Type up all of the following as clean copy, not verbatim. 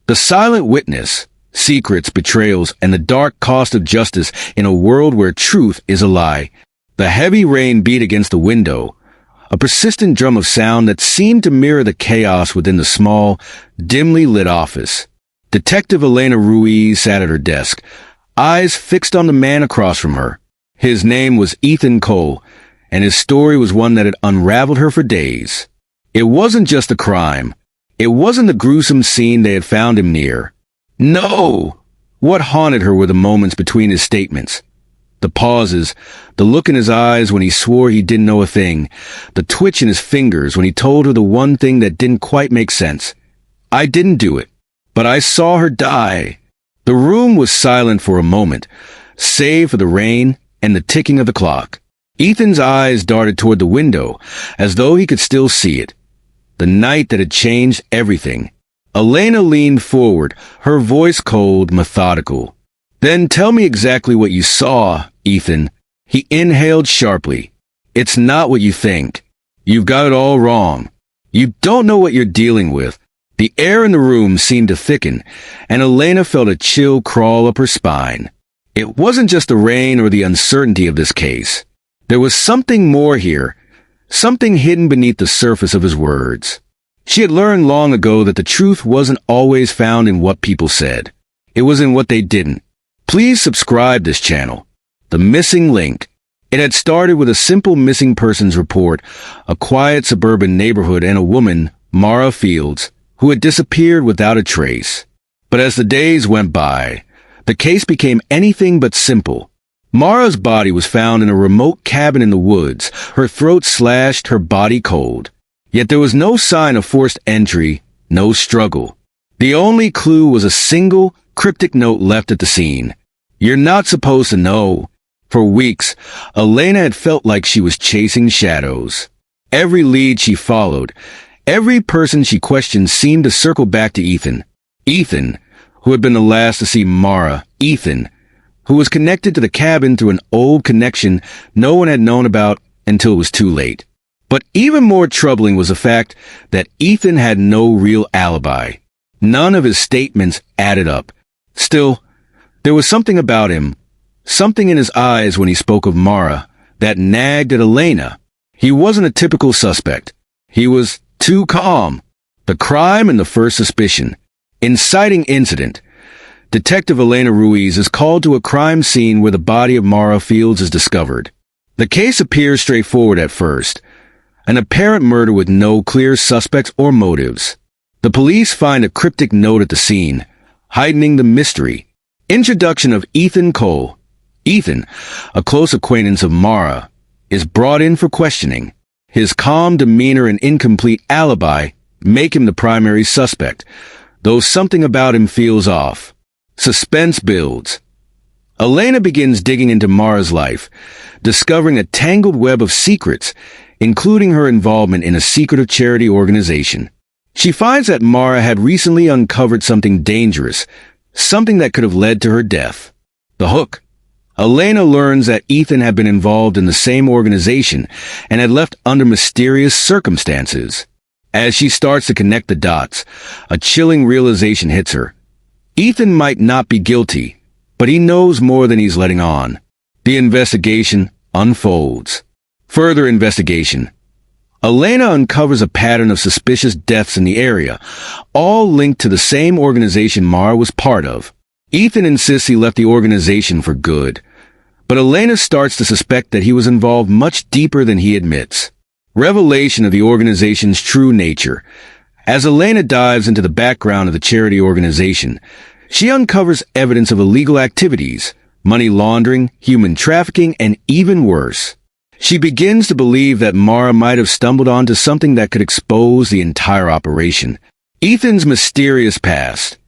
The silent witness, secrets, betrayals, and the dark cost of justice in a world where truth is a lie. The heavy rain beat against the window, a persistent drum of sound that seemed to mirror the chaos within the small, dimly lit office. Detective Elena Ruiz sat at her desk, eyes fixed on the man across from her. His name was Ethan Cole, and his story was one that had unraveled her for days. It wasn't just a crime. It wasn't the gruesome scene they had found him near. No! What haunted her were the moments between his statements. The pauses, the look in his eyes when he swore he didn't know a thing, the twitch in his fingers when he told her the one thing that didn't quite make sense. I didn't do it, but I saw her die. The room was silent for a moment, save for the rain and the ticking of the clock. Ethan's eyes darted toward the window, as though he could still see it. The night that had changed everything. Elena leaned forward, her voice cold, methodical. Then tell me exactly what you saw, Ethan. He inhaled sharply. It's not what you think. You've got it all wrong. You don't know what you're dealing with. The air in the room seemed to thicken, and Elena felt a chill crawl up her spine. It wasn't just the rain or the uncertainty of this case. There was something more here, something hidden beneath the surface of his words. She had learned long ago that the truth wasn't always found in what people said. It was in what they didn't. Please subscribe this channel. The Missing Link. It had started with a simple missing persons report, a quiet suburban neighborhood and a woman, Mara Fields, who had disappeared without a trace. But as the days went by, the case became anything but simple. Mara's body was found in a remote cabin in the woods, her throat slashed, her body cold. Yet there was no sign of forced entry, no struggle. The only clue was a single, cryptic note left at the scene. You're not supposed to know. For weeks, Elena had felt like she was chasing shadows. Every lead she followed, every person she questioned seemed to circle back to Ethan. Ethan, who had been the last to see Mara. Ethan, who was connected to the cabin through an old connection no one had known about until it was too late. But even more troubling was the fact that Ethan had no real alibi. None of his statements added up. Still, there was something about him, something in his eyes when he spoke of Mara, that nagged at Elena. He wasn't a typical suspect. He was too calm. The crime and the first suspicion. Inciting incident. Detective Elena Ruiz is called to a crime scene where the body of Mara Fields is discovered. The case appears straightforward at first. An apparent murder with no clear suspects or motives. The police find a cryptic note at the scene, heightening the mystery. Introduction of Ethan Cole. Ethan, a close acquaintance of Mara, is brought in for questioning. His calm demeanor and incomplete alibi make him the primary suspect, though something about him feels off. Suspense builds. Elena begins digging into Mara's life, discovering a tangled web of secrets, including her involvement in a secretive charity organization. She finds that Mara had recently uncovered something dangerous, something that could have led to her death. The hook. Elena learns that Ethan had been involved in the same organization and had left under mysterious circumstances. As she starts to connect the dots, a chilling realization hits her. Ethan might not be guilty, but he knows more than he's letting on. The investigation unfolds. Further investigation. Elena uncovers a pattern of suspicious deaths in the area, all linked to the same organization Mara was part of. Ethan insists he left the organization for good, but Elena starts to suspect that he was involved much deeper than he admits. Revelation of the organization's true nature. As Elena dives into the background of the charity organization, she uncovers evidence of illegal activities, money laundering, human trafficking, and even worse. She begins to believe that Mara might have stumbled onto something that could expose the entire operation. Ethan's mysterious past.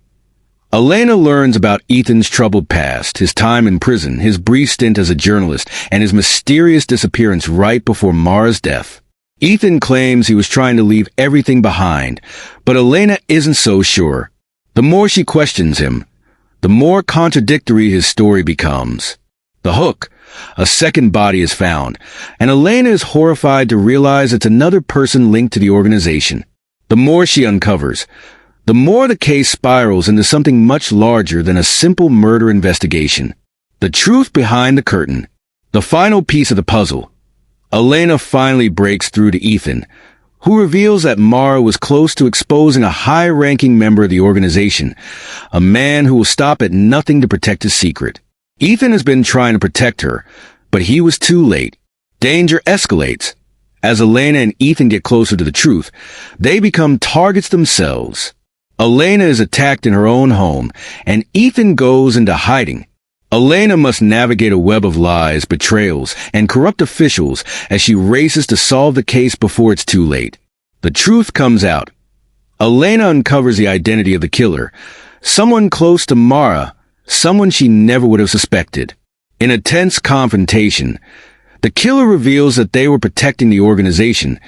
Elena learns about Ethan's troubled past, his time in prison, his brief stint as a journalist, and his mysterious disappearance right before Mara's death. Ethan claims he was trying to leave everything behind, but Elena isn't so sure. The more she questions him, the more contradictory his story becomes. The hook. A second body is found, and Elena is horrified to realize it's another person linked to the organization. The more she uncovers, the the more the case spirals into something much larger than a simple murder investigation. The truth behind the curtain. The final piece of the puzzle. Elena finally breaks through to Ethan, who reveals that Mara was close to exposing a high-ranking member of the organization, a man who will stop at nothing to protect his secret. Ethan has been trying to protect her, but he was too late. Danger escalates. As Elena and Ethan get closer to the truth, they become targets themselves. Elena is attacked in her own home, and Ethan goes into hiding. Elena must navigate a web of lies, betrayals, and corrupt officials as she races to solve the case before it's too late. The truth comes out. Elena uncovers the identity of the killer, someone close to Mara, someone she never would have suspected. In a tense confrontation, the killer reveals that they were protecting the organization,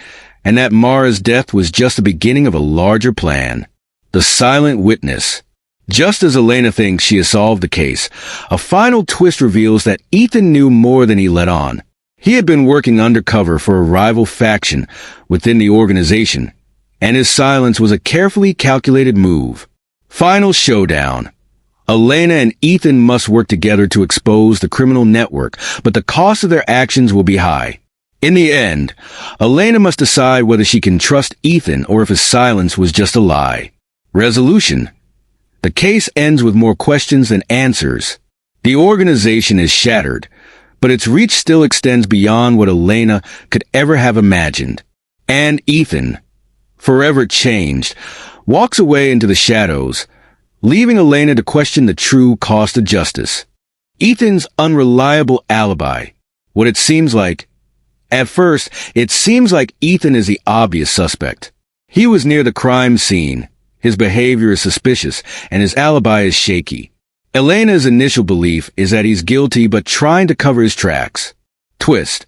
and that Mara's death was just the beginning of a larger plan. The silent witness. Just as Elena thinks she has solved the case, a final twist reveals that Ethan knew more than he let on. He had been working undercover for a rival faction within the organization, and his silence was a carefully calculated move. Final showdown. Elena and Ethan must work together to expose the criminal network, but the cost of their actions will be high. In the end, Elena must decide whether she can trust Ethan or if his silence was just a lie. Resolution. The case ends with more questions than answers. The organization is shattered, but its reach still extends beyond what Elena could ever have imagined. And Ethan, forever changed, walks away into the shadows, leaving Elena to question the true cost of justice. Ethan's unreliable alibi. What it seems like. At first, it seems like Ethan is the obvious suspect. He was near the crime scene. His behavior is suspicious, and his alibi is shaky. Elena's initial belief is that he's guilty but trying to cover his tracks. Twist.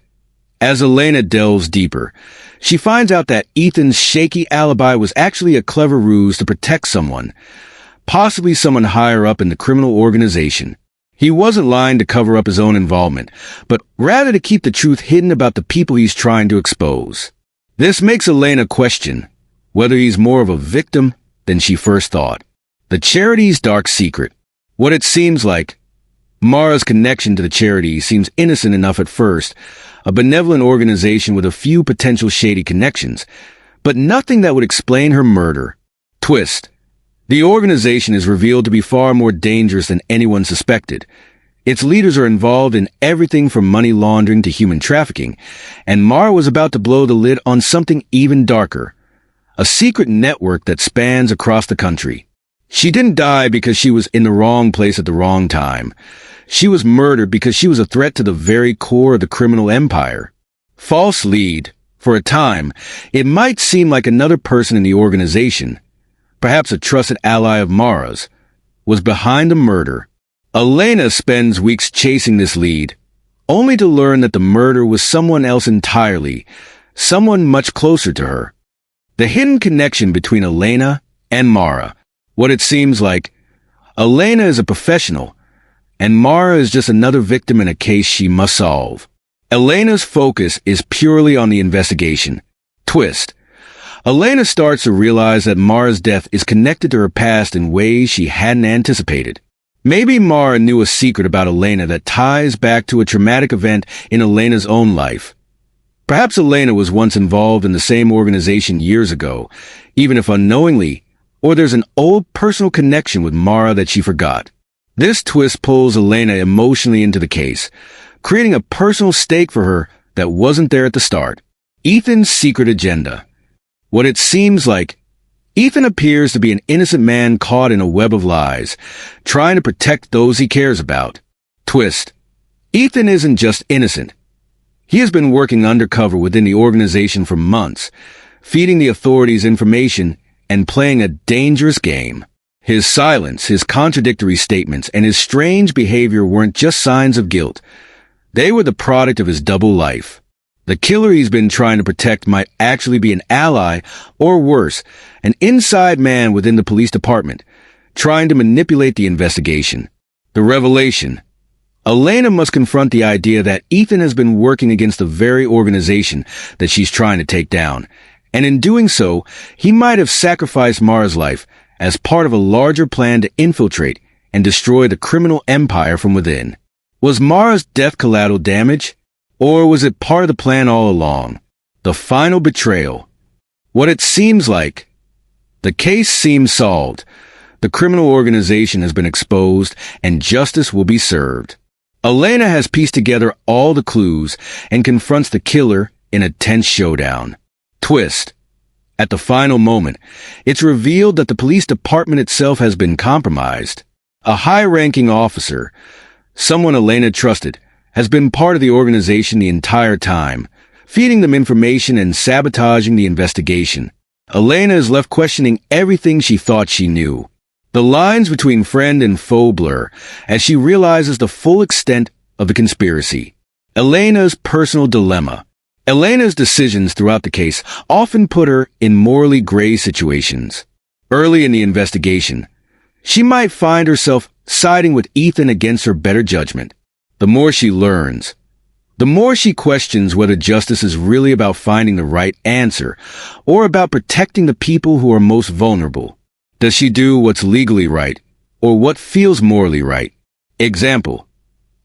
As Elena delves deeper, she finds out that Ethan's shaky alibi was actually a clever ruse to protect someone, possibly someone higher up in the criminal organization. He wasn't lying to cover up his own involvement, but rather to keep the truth hidden about the people he's trying to expose. This makes Elena question whether he's more of a victim than she first thought. The charity's dark secret. What it seems like. Mara's connection to the charity seems innocent enough at first, a benevolent organization with a few potential shady connections, but nothing that would explain her murder. Twist. The organization is revealed to be far more dangerous than anyone suspected. Its leaders are involved in everything from money laundering to human trafficking, and Mara was about to blow the lid on something even darker. A secret network that spans across the country. She didn't die because she was in the wrong place at the wrong time. She was murdered because she was a threat to the very core of the criminal empire. False lead. For a time, it might seem like another person in the organization, perhaps a trusted ally of Mara's, was behind the murder. Elena spends weeks chasing this lead, only to learn that the murder was someone else entirely, someone much closer to her. The hidden connection between Elena and Mara. What it seems like. Elena is a professional, and Mara is just another victim in a case she must solve. Elena's focus is purely on the investigation. Twist. Elena starts to realize that Mara's death is connected to her past in ways she hadn't anticipated. Maybe Mara knew a secret about Elena that ties back to a traumatic event in Elena's own life. Perhaps Elena was once involved in the same organization years ago, even if unknowingly, or there's an old personal connection with Mara that she forgot. This twist pulls Elena emotionally into the case, creating a personal stake for her that wasn't there at the start. Ethan's secret agenda. What it seems like. Ethan appears to be an innocent man caught in a web of lies, trying to protect those he cares about. Twist. Ethan isn't just innocent. He has been working undercover within the organization for months, feeding the authorities information and playing a dangerous game. His silence, his contradictory statements, and his strange behavior weren't just signs of guilt. They were the product of his double life. The killer he's been trying to protect might actually be an ally, or worse, an inside man within the police department, trying to manipulate the investigation. The revelation. Elena must confront the idea that Ethan has been working against the very organization that she's trying to take down, and in doing so, he might have sacrificed Mara's life as part of a larger plan to infiltrate and destroy the criminal empire from within. Was Mara's death collateral damage, or was it part of the plan all along? The final betrayal. What it seems like. The case seems solved. The criminal organization has been exposed, and justice will be served. Elena has pieced together all the clues and confronts the killer in a tense showdown. Twist. At the final moment, it's revealed that the police department itself has been compromised. A high-ranking officer, someone Elena trusted, has been part of the organization the entire time, feeding them information and sabotaging the investigation. Elena is left questioning everything she thought she knew. The lines between friend and foe blur as she realizes the full extent of the conspiracy. Elena's personal dilemma. Elena's decisions throughout the case often put her in morally gray situations. Early in the investigation, she might find herself siding with Ethan against her better judgment. The more she learns, the more she questions whether justice is really about finding the right answer or about protecting the people who are most vulnerable. Does she do what's legally right or what feels morally right? Example.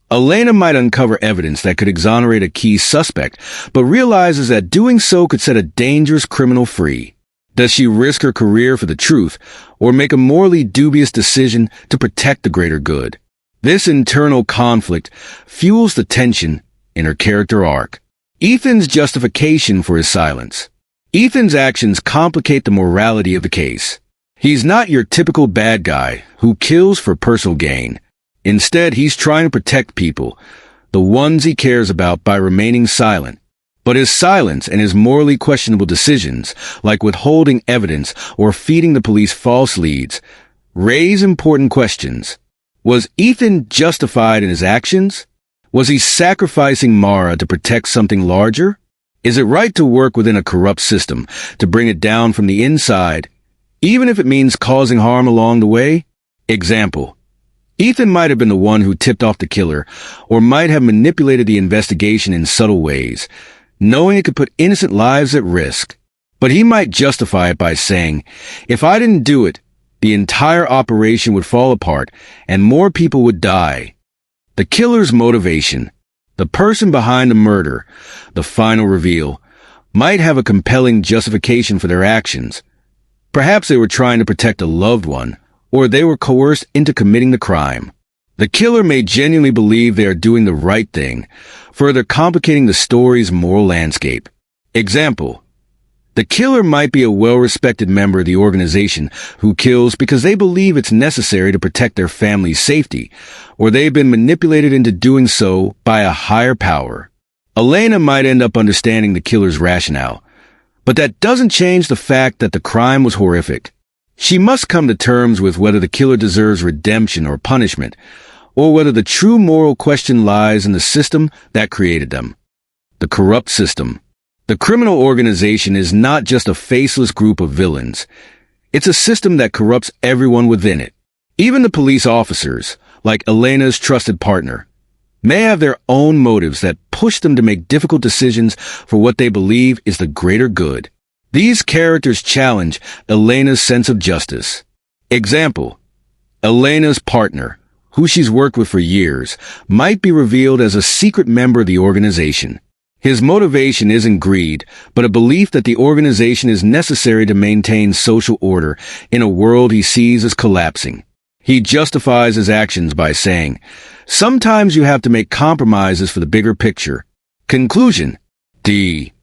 Elena might uncover evidence that could exonerate a key suspect, but realizes that doing so could set a dangerous criminal free. Does she risk her career for the truth or make a morally dubious decision to protect the greater good? This internal conflict fuels the tension in her character arc. Ethan's justification for his silence. Ethan's actions complicate the morality of the case. He's not your typical bad guy who kills for personal gain. Instead, he's trying to protect people, the ones he cares about, by remaining silent. But his silence and his morally questionable decisions, like withholding evidence or feeding the police false leads, raise important questions. Was Ethan justified in his actions? Was he sacrificing Mara to protect something larger? Is it right to work within a corrupt system, to bring it down from the inside, even if it means causing harm along the way? Example. Ethan might have been the one who tipped off the killer, or might have manipulated the investigation in subtle ways, knowing it could put innocent lives at risk. But he might justify it by saying, if I didn't do it, the entire operation would fall apart and more people would die. The killer's motivation, the person behind the murder, the final reveal, might have a compelling justification for their actions. Perhaps they were trying to protect a loved one, or they were coerced into committing the crime. The killer may genuinely believe they are doing the right thing, further complicating the story's moral landscape. Example. The killer might be a well-respected member of the organization who kills because they believe it's necessary to protect their family's safety, or they've been manipulated into doing so by a higher power. Elena might end up understanding the killer's rationale, but that doesn't change the fact that the crime was horrific. She must come to terms with whether the killer deserves redemption or punishment, or whether the true moral question lies in the system that created them. The corrupt system. The criminal organization is not just a faceless group of villains. It's a system that corrupts everyone within it. Even the police officers, like Elena's trusted partner, may have their own motives that push them to make difficult decisions for what they believe is the greater good. These characters challenge Elena's sense of justice. Example. Elena's partner, who she's worked with for years, might be revealed as a secret member of the organization. His motivation isn't greed, but a belief that the organization is necessary to maintain social order in a world he sees as collapsing. He justifies his actions by saying, sometimes you have to make compromises for the bigger picture. Conclusion. D.